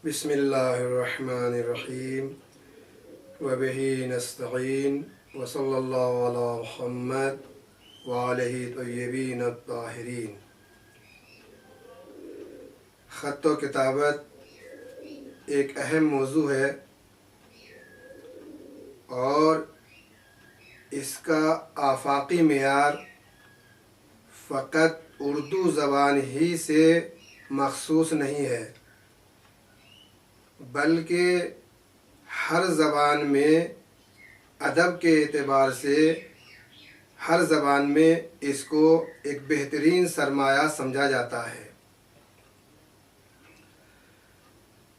بسم اللہ الرحمن الرحیم وبہ نستعین وصلی اللہ علی محمد وآلہ طیبین الطاہرین۔ خط و کتابت ایک اہم موضوع ہے اور اس کا آفاقی معیار فقط اردو زبان ہی سے مخصوص نہیں ہے، بلکہ ہر زبان میں ادب کے اعتبار سے ہر زبان میں اس کو ایک بہترین سرمایہ سمجھا جاتا ہے۔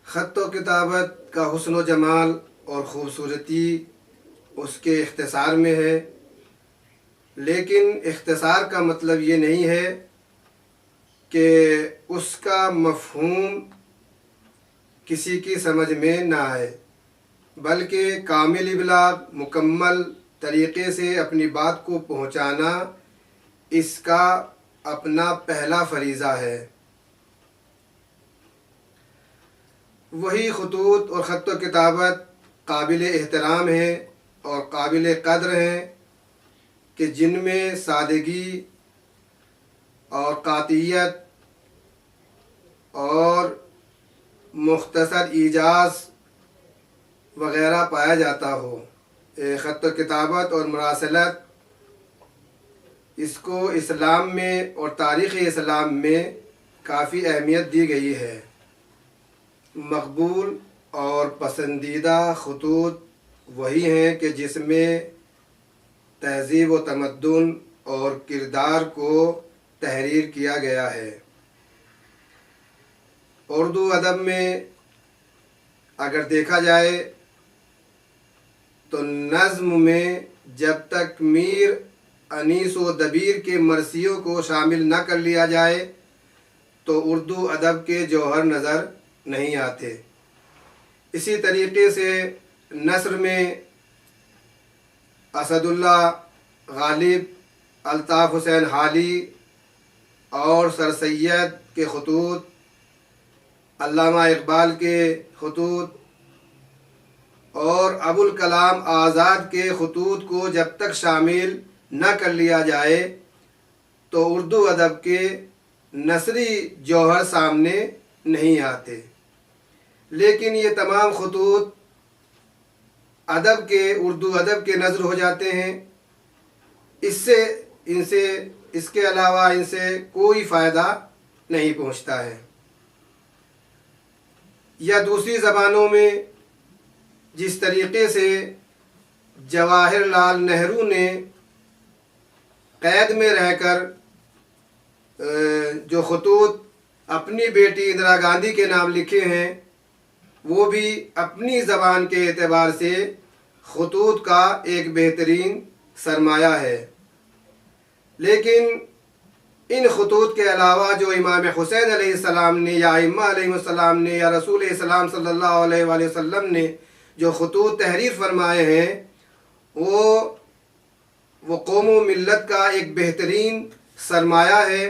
خط و کتابت کا حسن و جمال اور خوبصورتی اس کے اختصار میں ہے، لیکن اختصار کا مطلب یہ نہیں ہے کہ اس کا مفہوم کسی کی سمجھ میں نہ آئے، بلکہ کامل ابلاغ، مکمل طریقے سے اپنی بات کو پہنچانا اس کا اپنا پہلا فریضہ ہے۔ وہی خطوط اور خط و کتابت قابل احترام ہیں اور قابل قدر ہیں کہ جن میں سادگی اور قاطعیت اور مختصر ایجاز وغیرہ پایا جاتا ہو۔ خط و کتابت اور مراسلت اس کو اسلام میں اور تاریخ اسلام میں کافی اہمیت دی گئی ہے۔ مقبول اور پسندیدہ خطوط وہی ہیں کہ جس میں تہذیب و تمدن اور کردار کو تحریر کیا گیا ہے۔ اردو ادب میں اگر دیکھا جائے تو نظم میں جب تک میر انیس و دبیر کے مرثیوں کو شامل نہ کر لیا جائے تو اردو ادب کے جوہر نظر نہیں آتے۔ اسی طریقے سے نثر میں اسد اللہ غالب، الطاف حسین حالی اور سر سید کے خطوط، علامہ اقبال کے خطوط اور ابوالکلام آزاد کے خطوط کو جب تک شامل نہ کر لیا جائے تو اردو ادب کے نثری جوہر سامنے نہیں آتے۔ لیکن یہ تمام خطوط اردو ادب کے نظر ہو جاتے ہیں، اس کے علاوہ ان سے کوئی فائدہ نہیں پہنچتا ہے۔ یا دوسری زبانوں میں جس طریقے سے جواہر لال نہرو نے قید میں رہ کر جو خطوط اپنی بیٹی اندرا گاندھی کے نام لکھے ہیں، وہ بھی اپنی زبان کے اعتبار سے خطوط کا ایک بہترین سرمایہ ہے۔ لیکن ان خطوط کے علاوہ جو امام حسین علیہ السلام نے یا ائمہ علیہ السلام نے یا رسول اسلام صلی اللہ علیہ وآلہ وسلم نے جو خطوط تحریر فرمائے ہیں، وہ قوم و ملت کا ایک بہترین سرمایہ ہے،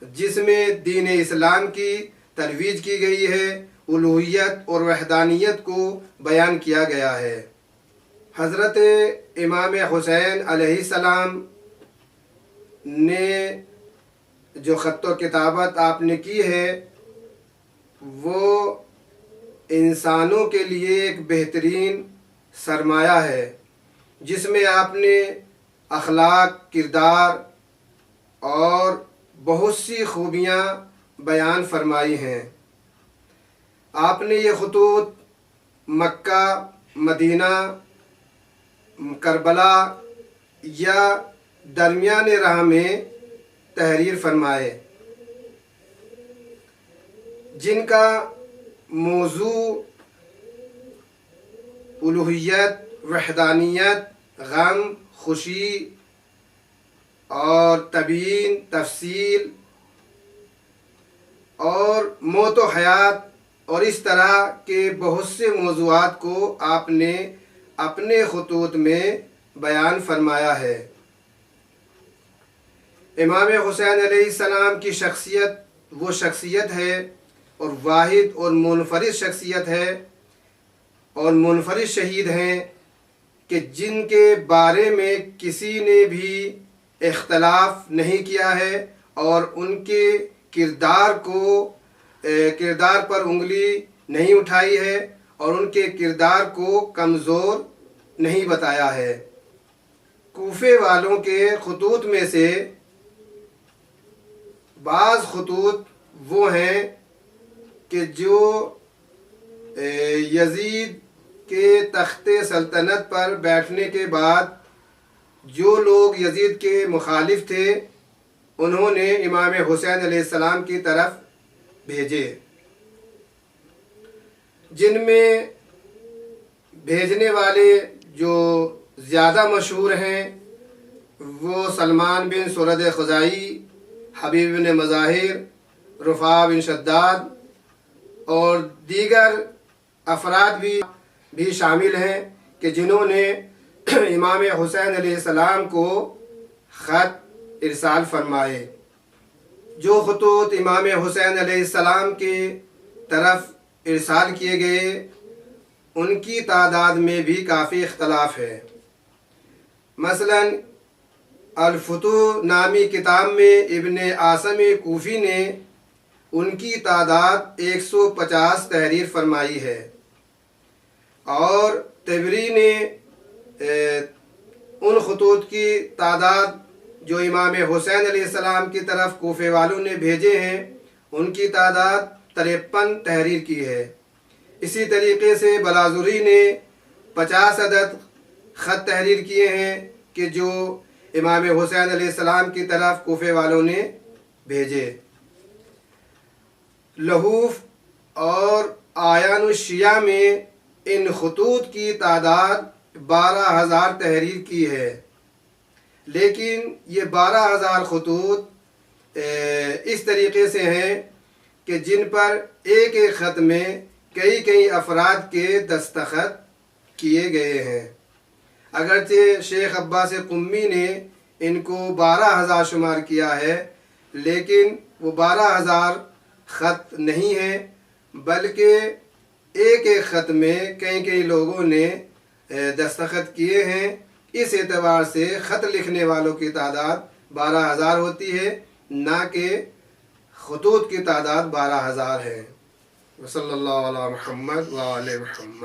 جس میں دین اسلام کی ترویج کی گئی ہے، الوہیت اور وحدانیت کو بیان کیا گیا ہے۔ حضرت امام حسین علیہ السلام نے جو خط و کتابت آپ نے کی ہے، وہ انسانوں کے لیے ایک بہترین سرمایہ ہے، جس میں آپ نے اخلاق، کردار اور بہت سی خوبیاں بیان فرمائی ہیں۔ آپ نے یہ خطوط مکہ، مدینہ، کربلا یا درمیان راہ میں تحریر فرمائے، جن کا موضوع الوہیت، وحدانیت، غم، خوشی اور تبیین، تفصیل اور موت و حیات اور اس طرح کے بہت سے موضوعات کو آپ نے اپنے خطوط میں بیان فرمایا ہے۔ امام حسین علیہ السلام کی شخصیت وہ شخصیت ہے اور واحد اور منفرد شخصیت ہے اور منفرد شہید ہیں کہ جن کے بارے میں کسی نے بھی اختلاف نہیں کیا ہے اور ان کے کردار پر انگلی نہیں اٹھائی ہے اور ان کے کردار کو کمزور نہیں بتایا ہے۔ کوفے والوں کے خطوط میں سے بعض خطوط وہ ہیں کہ جو یزید کے تخت سلطنت پر بیٹھنے کے بعد جو لوگ یزید کے مخالف تھے انہوں نے امام حسین علیہ السلام کی طرف بھیجے، جن میں بھیجنے والے جو زیادہ مشہور ہیں وہ سلمان بن سرد خزائی، حبیب بن مظاہر، رفاع بن شداد اور دیگر افراد بھی شامل ہیں کہ جنہوں نے امام حسین علیہ السلام کو خط ارسال فرمائے۔ جو خطوط امام حسین علیہ السلام کی طرف ارسال کیے گئے ان کی تعداد میں بھی کافی اختلاف ہے۔ مثلا الفتوح نامی کتاب میں ابن عاصم کوفی نے ان کی تعداد 150 تحریر فرمائی ہے، اور طبری نے ان خطوط کی تعداد جو امام حسین علیہ السلام کی طرف کوفے والوں نے بھیجے ہیں ان کی تعداد 53 تحریر کی ہے۔ اسی طریقے سے بلازری نے 50 عدد خط تحریر کیے ہیں کہ جو امام حسین علیہ السلام کی طرف کوفے والوں نے بھیجے۔ لحوف اور آیان الشیعہ میں ان خطوط کی تعداد 12,000 تحریر کی ہے، لیکن یہ 12,000 خطوط اس طریقے سے ہیں کہ جن پر ایک ایک خط میں کئی افراد کے دستخط کیے گئے ہیں۔ اگرچہ شیخ عباس قمی نے ان کو 12,000 شمار کیا ہے، لیکن وہ 12,000 خط نہیں ہیں، بلکہ ایک ایک خط میں کئی لوگوں نے دستخط کیے ہیں۔ اس اعتبار سے خط لکھنے والوں کی تعداد 12,000 ہوتی ہے، نہ کہ خطوط کی تعداد 12,000 ہے۔ وصلی اللہ علی محمد وآل محمد۔